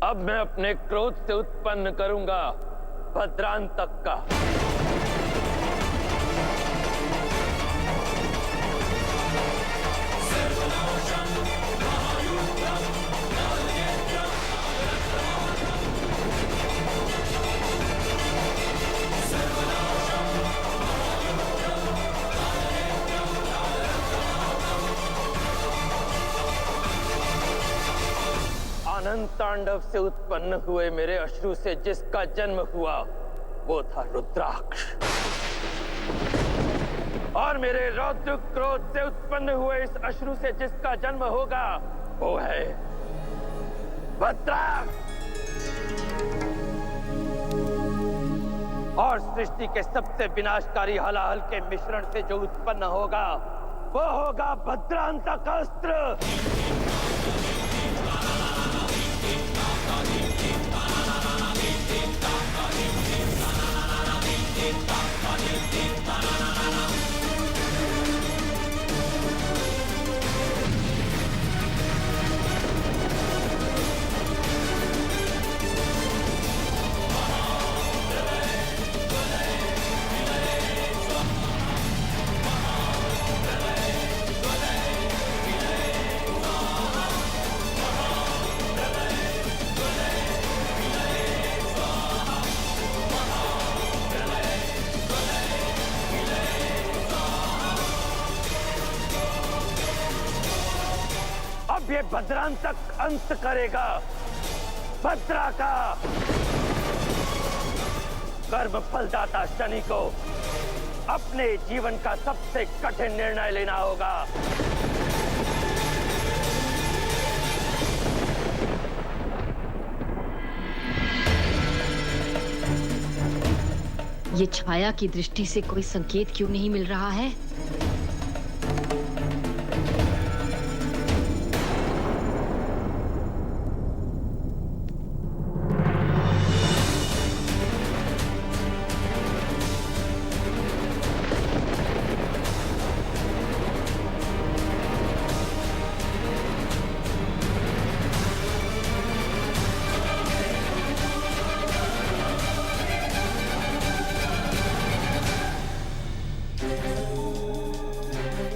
अब मैं अपने क्रोध से उत्पन्न करूंगा भद्रांतक का। अनंत तांडव से उत्पन्न हुए मेरे अश्रु से जिसका जन्म हुआ वो था रुद्राक्ष, और मेरे रौद्र क्रोध से उत्पन्न हुए इस अश्रु से जिसका जन्म होगा वो है भद्राक्ष। और सृष्टि के सबसे विनाशकारी हलाहल के मिश्रण से जो उत्पन्न होगा वो होगा भद्रांतक अस्त्र। अब ये भद्रांतक अंत करेगा भद्रा का। कर्म फलदाता शनि को अपने जीवन का सबसे कठिन निर्णय लेना होगा। ये छाया की दृष्टि से कोई संकेत क्यों नहीं मिल रहा है?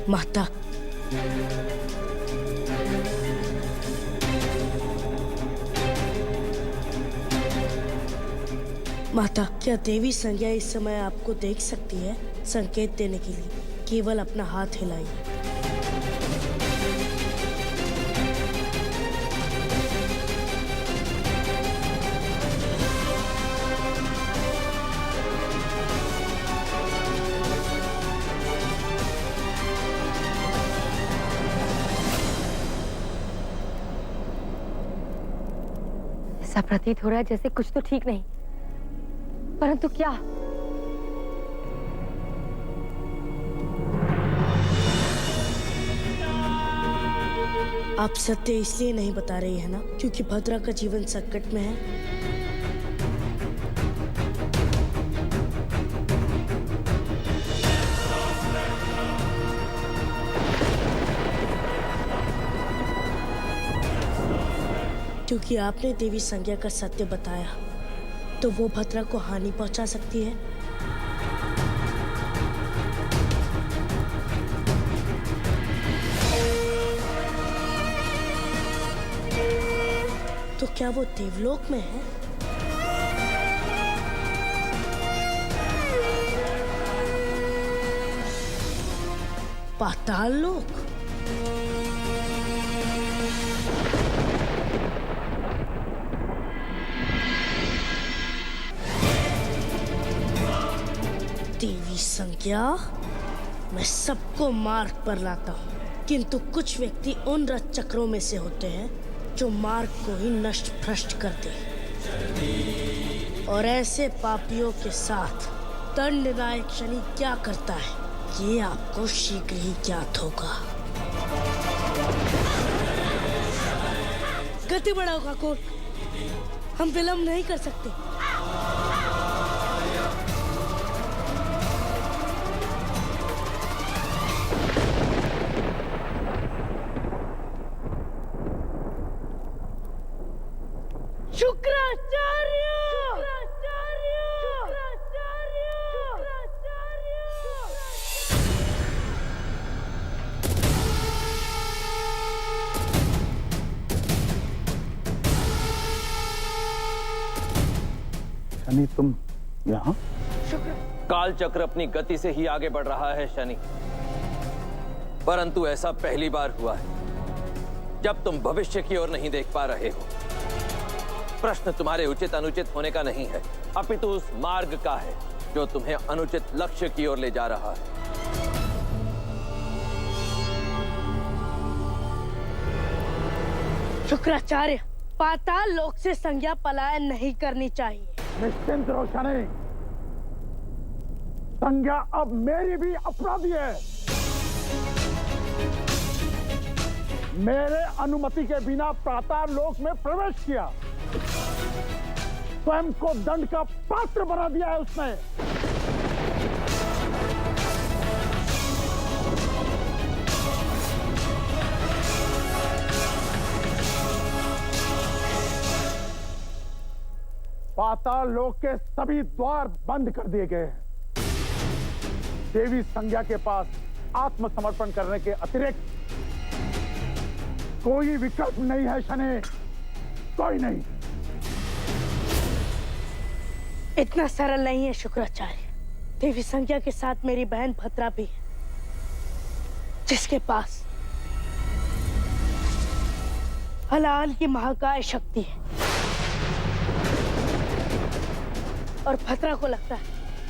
माता, माता, क्या देवी संज्ञा इस समय आपको देख सकती है? संकेत देने के लिए केवल अपना हाथ हिलाइए। ऐसा प्रतीत हो रहा है जैसे कुछ तो ठीक नहीं, परंतु क्या? आप सत्य इसलिए नहीं बता रही है ना क्योंकि भद्रा का जीवन संकट में है? क्योंकि आपने देवी संज्ञा का सत्य बताया तो वो भद्रा को हानि पहुंचा सकती है। तो क्या वो देवलोक में है? पाताल लोक? देवी संज्ञा, मैं सबको मार्ग पर लाता हूँ, किंतु कुछ व्यक्ति उन रथ चक्रों में से होते हैं जो मार्ग को ही नष्ट भ्रष्ट करते हैं। और ऐसे पापियों के साथ दंडनायक शनि क्या करता है ये आपको शीघ्र ही ज्ञात होगा। गति बढ़ाओ काकोर, हम विलंब नहीं कर सकते। शनि तुम यहाँ? शुक्र। काल चक्र अपनी गति से ही आगे बढ़ रहा है शनि, परंतु ऐसा पहली बार हुआ है जब तुम भविष्य की ओर नहीं देख पा रहे हो। प्रश्न तुम्हारे उचित अनुचित होने का नहीं है, अपितु उस मार्ग का है जो तुम्हें अनुचित लक्ष्य की ओर ले जा रहा है। शुक्राचार्य, पाताल लोक से संज्ञा पलायन नहीं करनी चाहिए। निश्चिंत रहो शनि, संज्ञा अब मेरी भी अपराधी है। मेरे अनुमति के बिना पाताल लोक में प्रवेश किया, स्वयं को दंड का पात्र बना दिया है उसने। पाताल लोक के सभी द्वार बंद कर दिए गए हैं। देवी संज्ञा के पास आत्मसमर्पण करने के अतिरिक्त कोई विकल्प नहीं है शनि, कोई नहीं। इतना सरल नहीं है शुक्राचार्य। देवी संज्ञा के साथ मेरी बहन भद्रा भी है, जिसके पास हलाल की महाकाय शक्ति है, और भद्रा को लगता है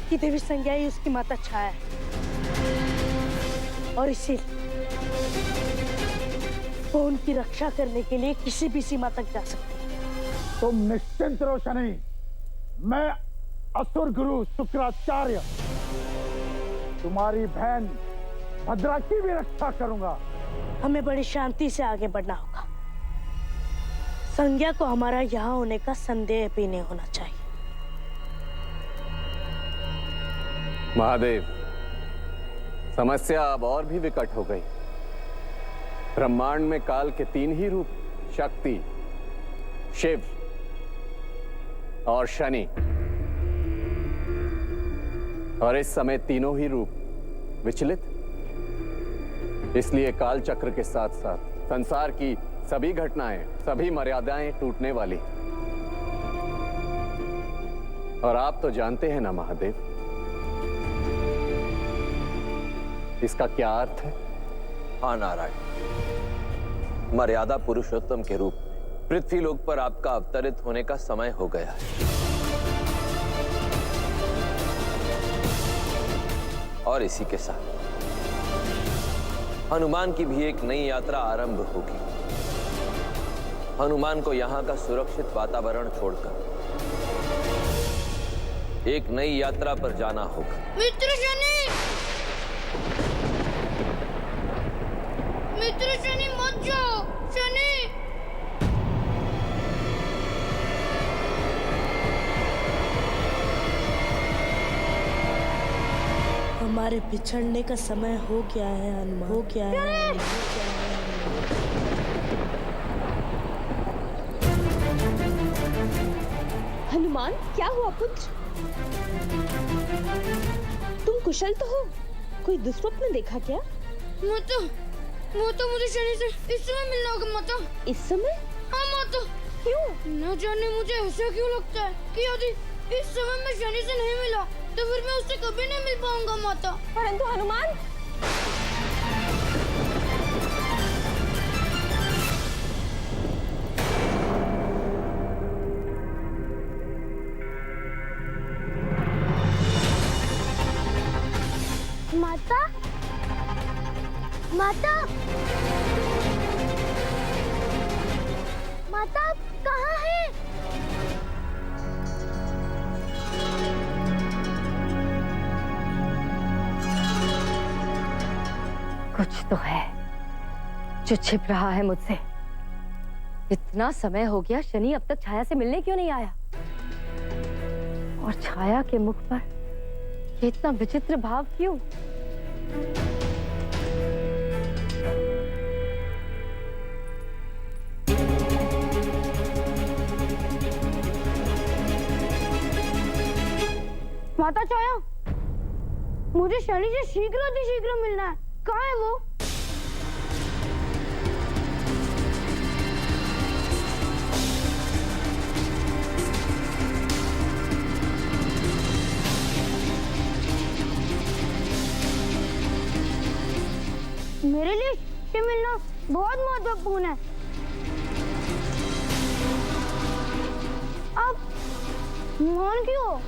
कि देवी संज्ञा ही उसकी माता छाया है, और इसीलिए वो उनकी रक्षा करने के लिए किसी भी सीमा तक जा सकती है। तुम निश्चिंत रहो शनि, मैं असुर गुरु शुक्राचार्य तुम्हारी बहन भद्रा की भी रक्षा करूंगा। हमें बड़ी शांति से आगे बढ़ना होगा। संज्ञा को हमारा यहाँ होने का संदेह भी नहीं होना चाहिए। महादेव, समस्या अब और भी विकट हो गई। ब्रह्मांड में काल के 3 ही रूप, शक्ति, शिव और शनि, और इस समय तीनों ही रूप विचलित। इसलिए काल चक्र के साथ साथ संसार की सभी घटनाएं, सभी मर्यादाएं टूटने वाली। और आप तो जानते हैं ना महादेव, इसका क्या अर्थ है? हाँ नारायण, मर्यादा पुरुषोत्तम के रूप में पृथ्वी लोक पर आपका अवतरित होने का समय हो गया है, और इसी के साथ हनुमान की भी एक नई यात्रा आरंभ होगी। हनुमान को यहाँ का सुरक्षित वातावरण छोड़कर एक नई यात्रा पर जाना होगा। मित्र शनि, मित्र शनि मत जाओ। शनि, हमारे बिछड़ने का समय हो गया है हनुमान, हो गया है, हो गया है। हनुमान, क्या हुआ पुत्र? तुम कुशल तो हो? कोई दुस्वप्न देखा क्या? माता, माता मुझे शनि से इस समय मिलना होगा माता। इस समय? हाँ माता। क्यों? न जाने मुझे ऐसा क्यों लगता है कि यदि इस समय मैं शनि से नहीं मिला तो फिर मैं उससे कभी नहीं मिल पाऊंगा माता। परंतु हनुमान, माता, माता, माता आप कहाँ हैं? कुछ तो है जो छिप रहा है मुझसे। इतना समय हो गया, शनि अब तक छाया से मिलने क्यों नहीं आया? और छाया के मुख पर ये इतना विचित्र भाव क्यों? माता छाया, मुझे शनि से शीघ्र मिलना है। कहाँ है वो? मेरे लिए शक्ति मिलना बहुत महत्वपूर्ण है। अब मौन क्यों?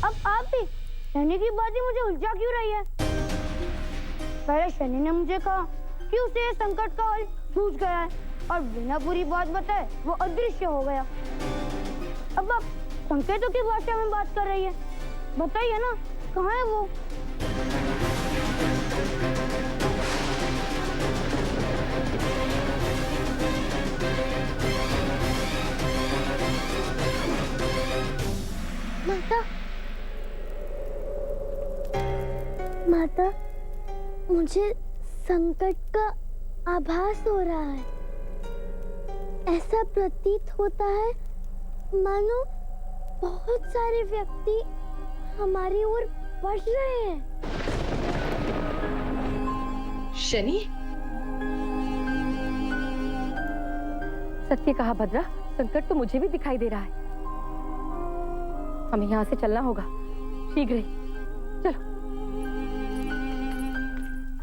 अब आप भी शनि की बात ही मुझे उलझा क्यों रही है? पहले शनि ने मुझे कहा कि उसे संकट का हल सूझ गया है और बिना पूरी बात बताए वो अदृश्य हो गया। अब आप संकेतों की भाषा में बात कर रही है, बताइए ना कहाँ है वो? माता, माता, मुझे संकट का आभास हो रहा है। ऐसा प्रतीत होता है मानो बहुत सारे व्यक्ति हमारी ओर बढ़ रहे हैं। शनि? सत्य कहा भद्रा, संकट तो मुझे भी दिखाई दे रहा है। हमें यहाँ से चलना होगा शीघ्र ही। चलो।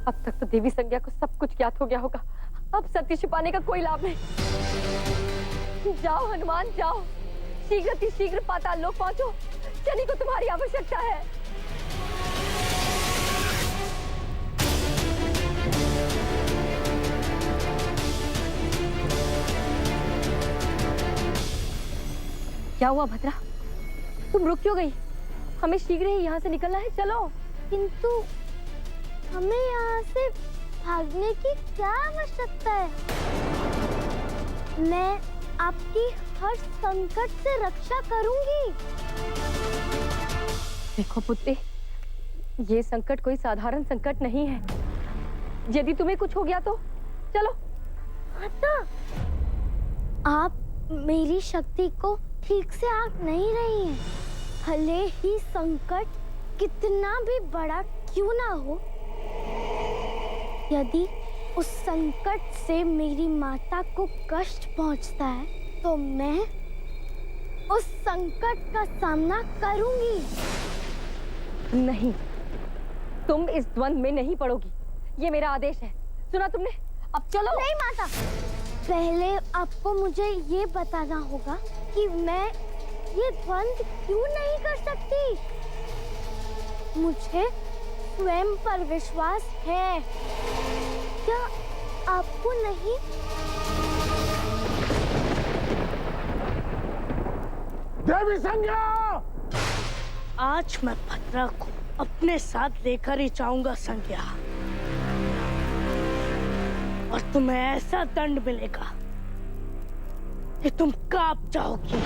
अब तक तो देवी संज्ञा को सब कुछ ज्ञात हो गया होगा। अब सत्य छिपाने का कोई लाभ नहीं। जाओ हनुमान जाओ, शीघ्र पाताल लोक पहुंचो। शनि को तुम्हारी आवश्यकता है। क्या हुआ भद्रा, तुम रुक क्यों गई? हमें शीघ्र ही यहाँ से निकलना है, चलो। किंतु हमें यहाँ से भागने की क्या आवश्यकता है? मैं आपकी हर संकट से रक्षा करूंगी। देखो पुत्री, ये संकट कोई साधारण संकट नहीं है। यदि तुम्हें कुछ हो गया तो चलो। माता, आप मेरी शक्ति को ठीक से आंक नहीं रही हैं। भले ही संकट कितना भी बड़ा क्यों ना हो, यदि उस संकट से मेरी माता को कष्ट पहुंचता है तो मैं उस संकट का सामना करूंगी। नहीं, तुम इस द्वंद में नहीं पड़ोगी। ये मेरा आदेश है, सुना तुमने? अब चलो। नहीं माता, पहले आपको मुझे ये बताना होगा कि मैं ये द्वंद क्यों नहीं कर सकती। मुझे स्वयं पर विश्वास है। क्या आपको नहीं? देवी संज्ञा! आज मैं भद्रा को अपने साथ लेकर ही जाऊंगा संज्ञा, और तुम्हें ऐसा दंड मिलेगा कि तुम कांप जाओगी।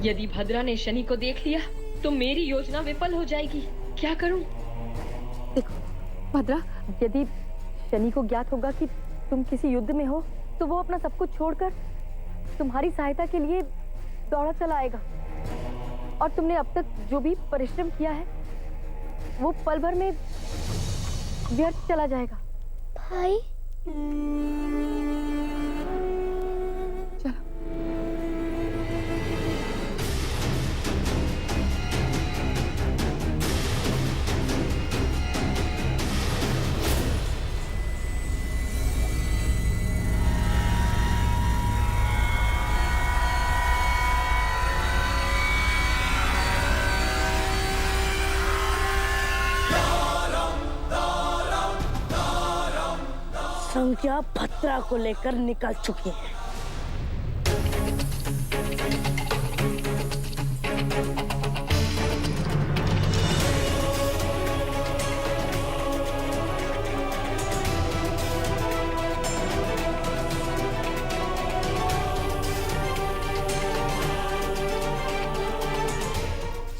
यदि भद्रा ने शनि को देख लिया तो मेरी योजना विफल हो जाएगी। क्या करूं? देखो भद्रा, यदि शनि को ज्ञात होगा कि तुम किसी युद्ध में हो तो वो अपना सब कुछ छोड़कर तुम्हारी सहायता के लिए दौड़ा चला आएगा। और तुमने अब तक जो भी परिश्रम किया है वो पल भर में व्यर्थ चला जाएगा। भाई, चलो। संज्ञा भद्रा को लेकर निकल चुकी है।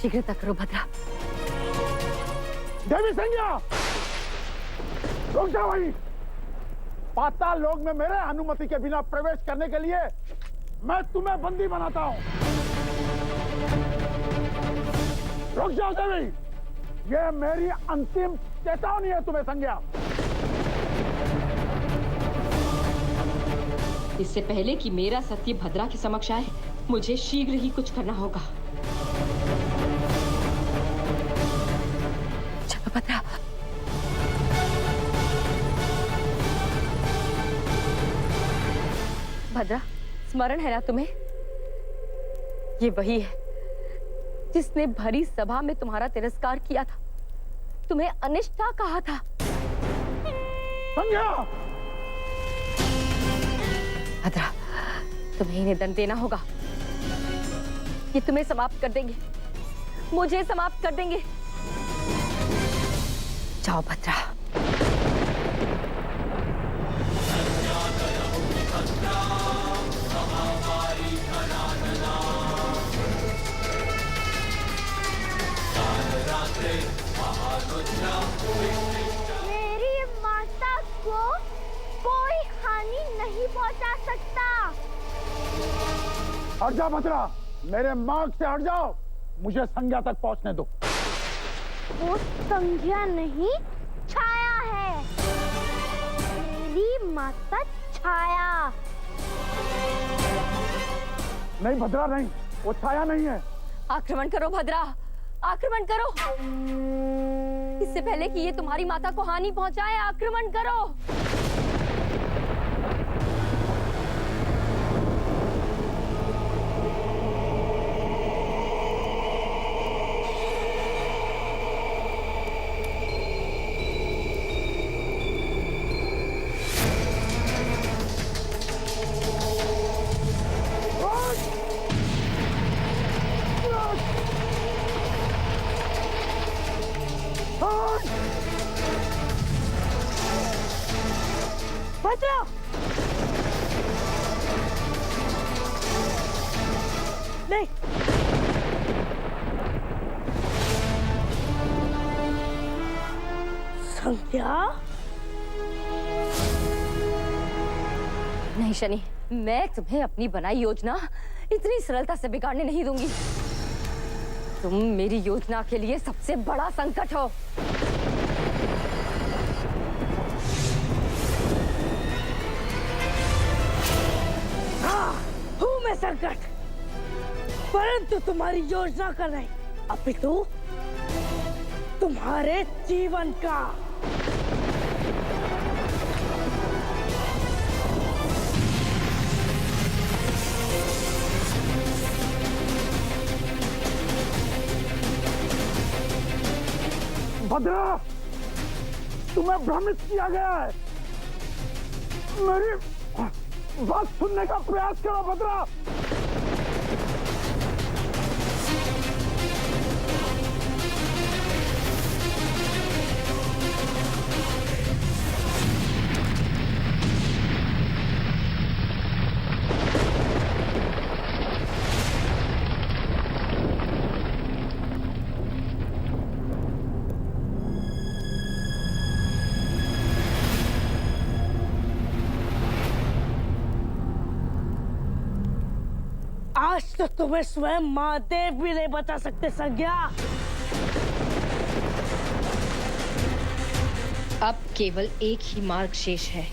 शीघ्रता करो भद्रा। देवी संज्ञा, रुक जाओ वहीं। पाताल लोक में मेरे अनुमति के बिना प्रवेश करने के लिए मैं तुम्हें बंदी बनाता हूं। रुक जाओ देवी, ये मेरी अंतिम चेतावनी है तुम्हें संज्ञा। इससे पहले कि मेरा सत्य भद्रा के समक्ष आए, मुझे शीघ्र ही कुछ करना होगा। चलो भद्रा। भद्रा, स्मरण है ना तुम्हें? ये वही है जिसने भरी सभा में तुम्हारा तिरस्कार किया था, तुम्हें अनिष्टा कहा था। संज्ञा! भद्रा, तुम्हें इन्हें दंड देना होगा। ये तुम्हें समाप्त कर देंगे, मुझे समाप्त कर देंगे। जाओ भद्रा। मेरी माता को कोई हानि नहीं पहुंचा सकता। हट जाओ भद्रा, मेरे मार्ग से हट जाओ, मुझे संज्ञा तक पहुंचने दो। वो संज्ञा नहीं, छाया है। मेरी माता छाया। नहीं भद्रा, नहीं, वो छाया नहीं है। आक्रमण करो भद्रा, आक्रमण करो। इससे पहले कि ये तुम्हारी माता को हानि पहुंचाए, आक्रमण करो। भद्रा! नहीं, संज्ञा? नहीं शनि, मैं तुम्हें अपनी बनाई योजना इतनी सरलता से बिगाड़ने नहीं दूंगी। तुम मेरी योजना के लिए सबसे बड़ा संकट हो। हूँ मैं संकट, परंतु तुम्हारी योजना का नहीं, अपितु तुम्हारे जीवन का। भद्रा, तुम्हें भ्रमित किया गया है। मेरी बात सुनने का प्रयास करो भद्रा। आज तो तुम्हें स्वयं महादेव भी नहीं बचा सकते संज्ञा। अब केवल एक ही मार्ग शेष है,